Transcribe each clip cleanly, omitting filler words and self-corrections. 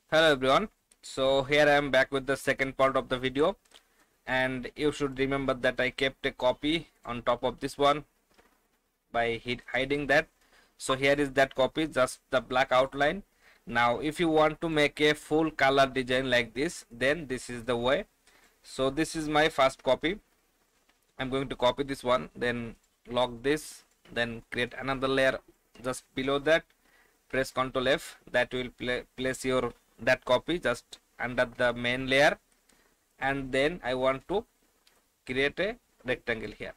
Hello everyone. So here I am back with the second part of the video, and you should remember that I kept a copy on top of this one by hiding that. So here is that copy, just the black outline. Now if you want to make a full color design like this, then this is the way. So this is my first copy. I'm going to copy this one, then lock this, then create another layer just below that. Press Ctrl F, that will place your that copy just under the main layer, and then I want to create a rectangle here.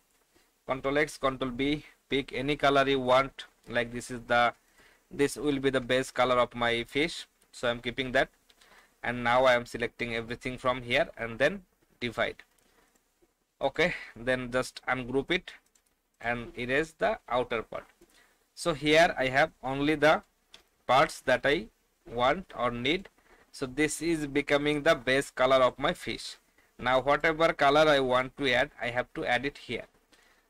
Ctrl X, Ctrl B, pick any color you want. Like this will be the base color of my fish, so I'm keeping that. And now I am selecting everything from here and then divide. Okay, then just ungroup it and erase the outer part. So here I have only the parts that I want or need. So this is becoming the base color of my fish. Now whatever color I want to add, I have to add it here.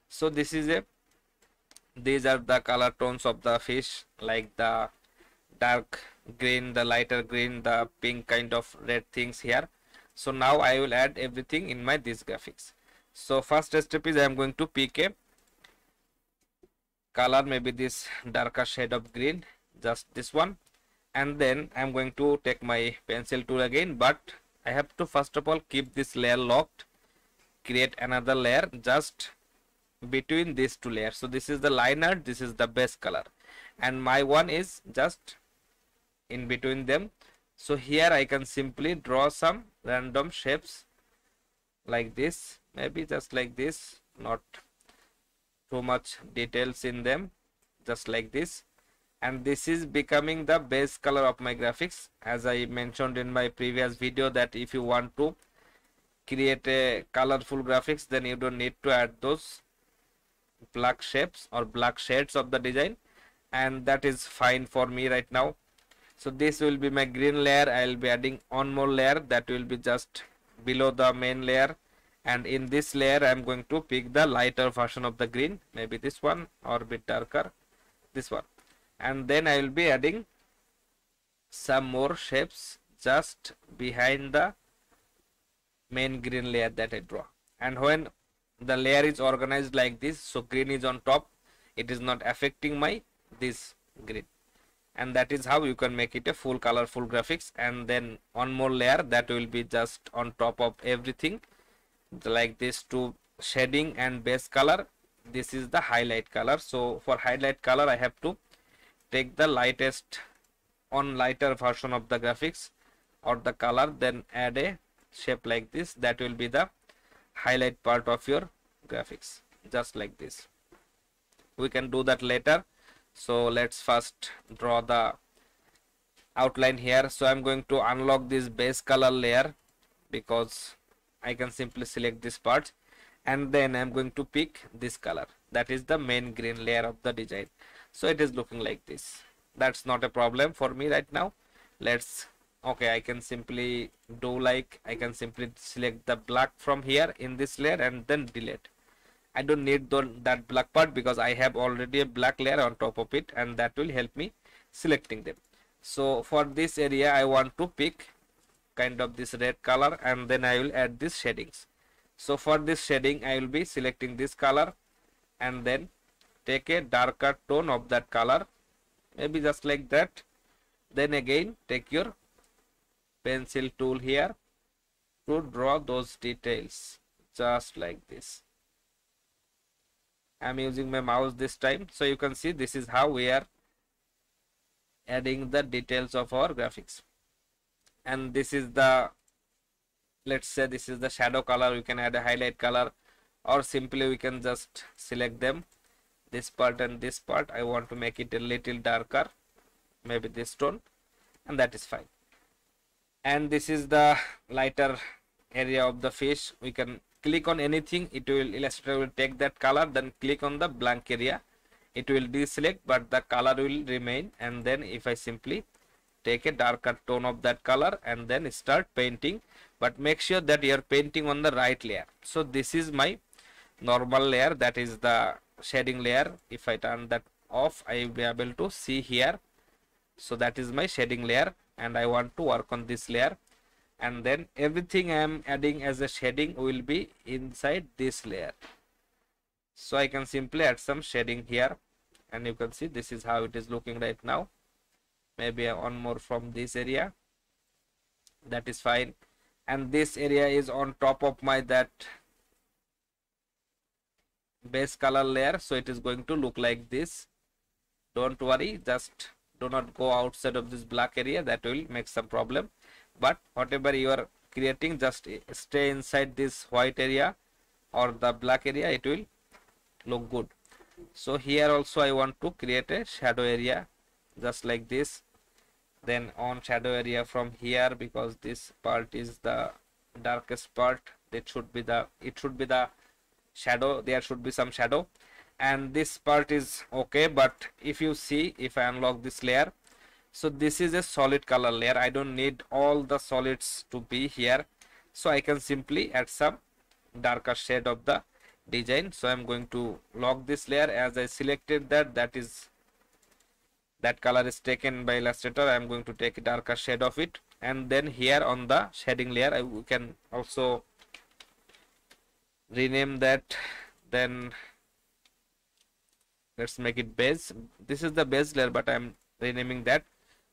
So these are the color tones of the fish, like the dark green, the lighter green, the pink kind of red things here. So now I will add everything in this graphics. So first step is I am going to pick a color, maybe this darker shade of green, just this one, and then I'm going to take my pencil tool again, but I have to first of all keep this layer locked, create another layer just between these two layers. So this is the liner, this is the base color, and my one is just in between them. So here I can simply draw some random shapes like this, maybe just like this, not too much details in them, just like this. And this is becoming the base color of my graphics. As I mentioned in my previous video, that if you want to create a colorful graphics, then you don't need to add those black shapes or black shades of the design, and that is fine for me right now. So this will be my green layer. I will be adding one more layer that will be just below the main layer, and in this layer I am going to pick the lighter version of the green, maybe this one, or a bit darker, this one. And then I will be adding some more shapes just behind the main green layer that I draw. And when the layer is organized like this, so green is on top, it is not affecting my this green, and that is how you can make it a full colorful graphics. And then one more layer that will be just on top of everything, like this, to shading and base color. This is the highlight color. So for highlight color I have to take the lighter version of the graphics or the color, then add a shape like this, that will be the highlight part of your graphics, just like this. We can do that later. So let's first draw the outline here. So I'm going to unlock this base color layer, because I can simply select this part, and then I'm going to pick this color, that is the main green layer of the design. So it is looking like this. That's not a problem for me right now. Okay, I can simply do like, I can simply select the black from here in this layer and then delete. I don't need that black part, because I have already a black layer on top of it, and that will help me selecting them. So for this area I want to pick kind of this red color, and then I will add these shadings. So for this shading I will be selecting this color and then take a darker tone of that color, maybe just like that. Then again take your pencil tool here to draw those details, just like this. I'm using my mouse this time, so you can see this is how we are adding the details of our graphics. And this is the, let's say this is the shadow color. We can add a highlight color, or simply we can just select them, this part and this part. I want to make it a little darker, maybe this tone, and that is fine. And this is the lighter area of the fish. We can click on anything, Illustrator will take that color, then click on the blank area, it will deselect, but the color will remain. And then if I simply take a darker tone of that color and then start painting, but make sure that you are painting on the right layer. So this is my normal layer, that is the shading layer. If I turn that off, I will be able to see here. So that is my shading layer. and I want to work on this layer, and then everything I am adding as a shading will be inside this layer. So I can simply add some shading here, and you can see this is how it is looking right now. Maybe one more from this area, that is fine. And this area is on top of my that base color layer, so it is going to look like this. Don't worry, just do not go outside of this black area, that will make some problem. But whatever you are creating, just stay inside this white area or the black area, it will look good. So here also I want to create a shadow area just like this. Then on shadow area from here, because this part is the darkest part, it should be the shadow, there should be some shadow, and this part is okay. But if you see, if I unlock this layer, so this is a solid color layer, I don't need all the solids to be here, so I can simply add some darker shade of the design. So I'm going to lock this layer. As I selected that color is taken by Illustrator, I am going to take a darker shade of it, and then here on the shading layer we can also rename that. Then let's make it base. This is the base layer, but I am renaming that.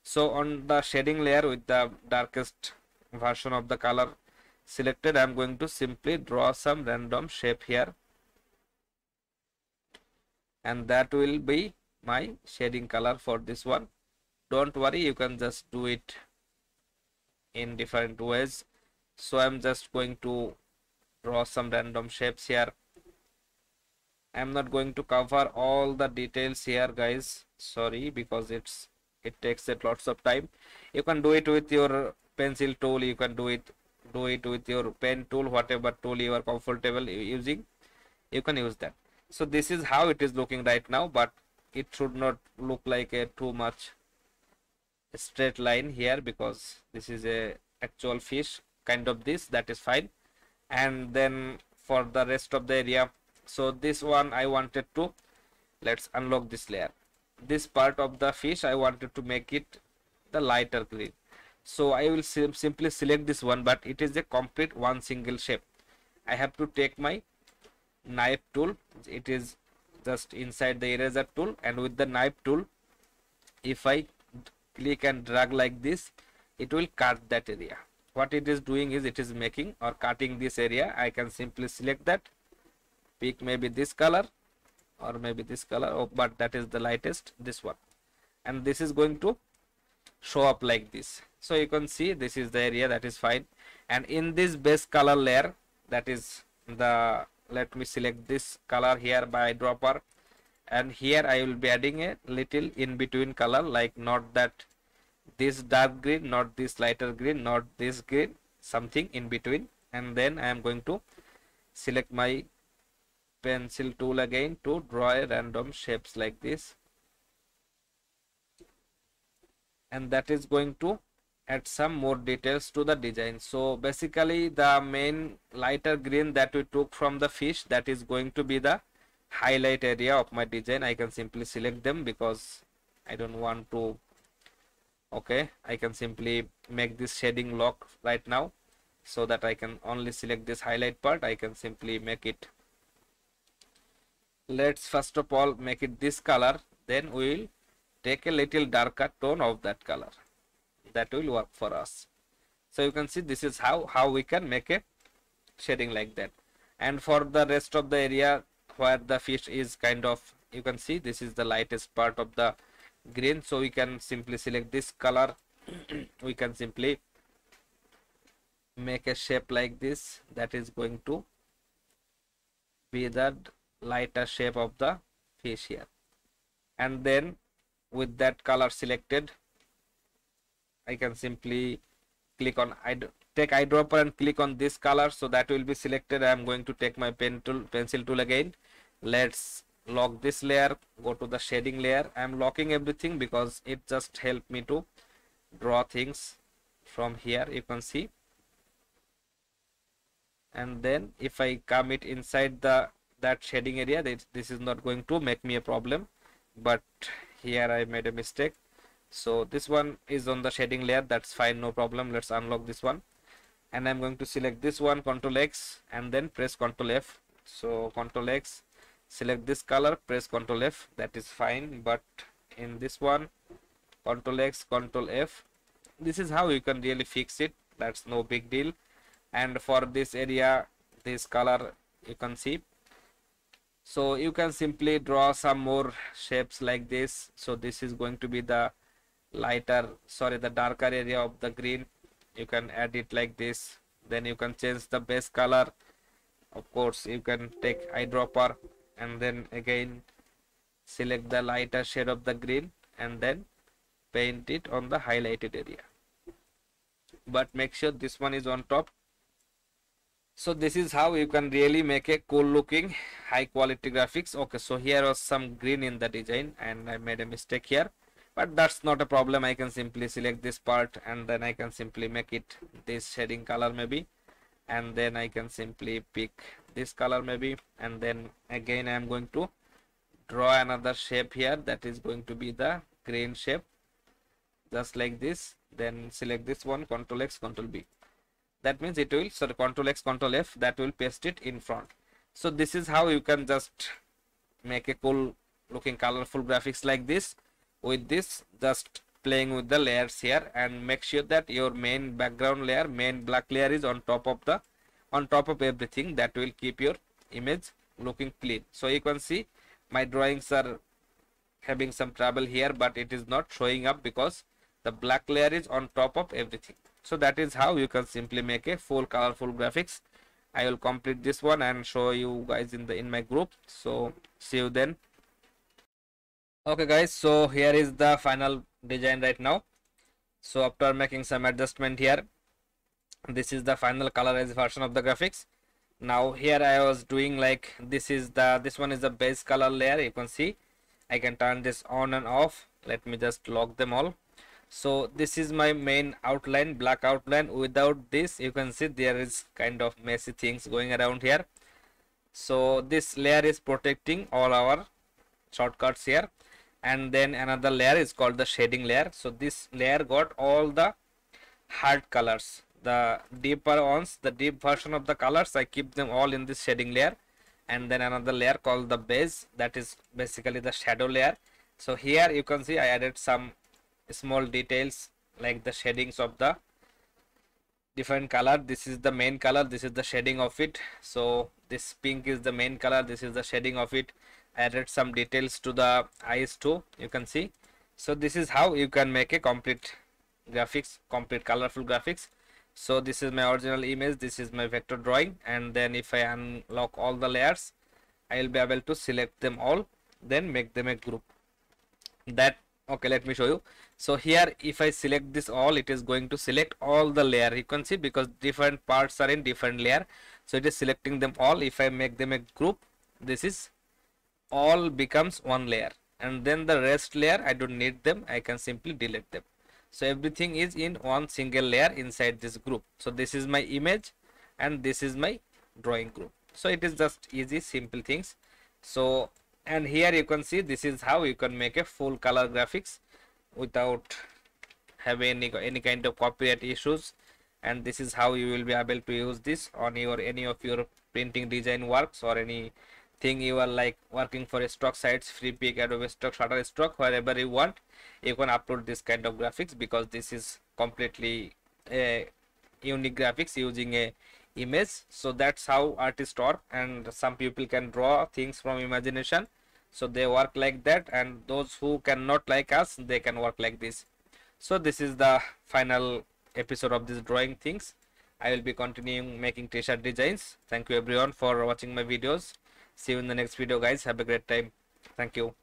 So on the shading layer with the darkest version of the color selected, I am going to simply draw some random shape here, and that will be my shading color for this one. Don't worry, you can just do it in different ways. So I'm just going to draw some random shapes here. I'm not going to cover all the details here, guys, sorry, because it takes lots of time. You can do it with your pencil tool, you can do it with your pen tool, whatever tool you are comfortable using, you can use that. So this is how it is looking right now, but it should not look like a too much straight line here, because this is a actual fish kind of this, that is fine. And then for the rest of the area, so this one I wanted to, let's unlock this layer. This part of the fish I wanted to make it the lighter green, so I will simply select this one, but it is a complete one single shape. I have to take my knife tool, it is just inside the eraser tool, and with the knife tool, if I click and drag like this, it will cut that area. What it is doing is it is making or cutting this area. I can simply select that, pick maybe this color or maybe this color, oh, but that is the lightest, this one, and this is going to show up like this. So you can see this is the area, that is fine. And in this base color layer, that is the, let me select this color here by eyedropper, and here I will be adding a little in between color, like not that this dark green, not this lighter green, not this green, something in between. And then I am going to select my pencil tool again to draw a random shapes like this, and that is going to add some more details to the design. So basically the main lighter green that we took from the fish, that is going to be the highlight area of my design. I can simply select them because I don't want to, okay, I can simply make this shading lock right now, so that I can only select this highlight part. I can simply make it, let's first of all make it this color, then we will take a little darker tone of that color, that will work for us. So you can see this is how we can make a shading like that. And for the rest of the area where the fish is kind of, you can see this is the lightest part of the green, so we can simply select this color we can simply make a shape like this, that is going to be the lighter shape of the fish here. And then with that color selected, I can simply click on, take eyedropper and click on this color, so that will be selected. I am going to take my pencil tool again. Let's lock this layer, go to the shading layer. I am locking everything because it just helped me to draw things from here, you can see. And then if I come it inside that shading area, this is not going to make me a problem, but here I made a mistake. So this one is on the shading layer, that's fine, no problem. Let's unlock this one, and I'm going to select this one, Ctrl X, and then press Ctrl F. So Ctrl X, select this color, press Ctrl F, that is fine. But in this one, Ctrl X, Ctrl F, this is how you can really fix it, that's no big deal. And for this area, this color you can see, so you can simply draw some more shapes like this. So this is going to be the the darker area of the green. You can add it like this, then you can change the base color. Of course, you can take eyedropper and then again select the lighter shade of the green and then paint it on the highlighted area, but make sure this one is on top. So this is how you can really make a cool looking high quality graphics. Okay, so here was some green in the design and I made a mistake here, but that's not a problem. I can simply select this part and then I can simply make it this shading color maybe, and then I can simply pick this color maybe, and then again I am going to draw another shape here that is going to be the green shape, just like this. Then select this one, Ctrl X, Ctrl B. That means it will, so Ctrl X, Ctrl F, that will paste it in front. So this is how you can just make a cool looking colorful graphics like this. With this, just playing with the layers here, and make sure that your main background layer, main black layer is on top of everything. That will keep your image looking clean. So you can see my drawings are having some trouble here, but it is not showing up because the black layer is on top of everything. So that is how you can simply make a full colorful graphics. I will complete this one and show you guys in my group. So see you then. Okay guys, so here is the final design right now. So after making some adjustment here, this is the final colorized version of the graphics. Now here I was doing like this one is the base color layer. You can see I can turn this on and off. Let me just lock them all. So this is my main outline, black outline. Without this, you can see there is kind of messy things going around here. So this layer is protecting all our shortcuts here, and then another layer is called the shading layer. So this layer got all the hard colors, the deeper ones, the deep version of the colors, I keep them all in this shading layer. And then another layer called the base, that is basically the shadow layer. So here you can see I added some small details like the shadings of the different color. This is the main color, this is the shading of it. So this pink is the main color, this is the shading of it. I added some details to the eyes too, you can see. So this is how you can make a complete graphics, complete colorful graphics. So this is my original image, this is my vector drawing, and then if I unlock all the layers, I will be able to select them all, then make them a group. That okay, let me show you. So here if I select this all, it is going to select all the layer, you can see, because different parts are in different layer, so it is selecting them all. If I make them a group, this is all becomes one layer, and then the rest layer I don't need them, I can simply delete them. So everything is in one single layer inside this group. So this is my image and this is my drawing group. So it is just easy, simple things. So and here you can see this is how you can make a full color graphics without having any kind of copyright issues. And this is how you will be able to use this on your any of your printing design works, or anything you are like working for a stock sites, Freepik, Adobe Stock, Shutterstock, wherever you want, you can upload this kind of graphics, because this is completely a unique graphics using a image. So that's how artists work, and some people can draw things from imagination, so they work like that, and those who cannot like us, they can work like this. So this is the final episode of this drawing things. I will be continuing making t-shirt designs. Thank you everyone for watching my videos. See you in the next video guys. Have a great time. Thank you.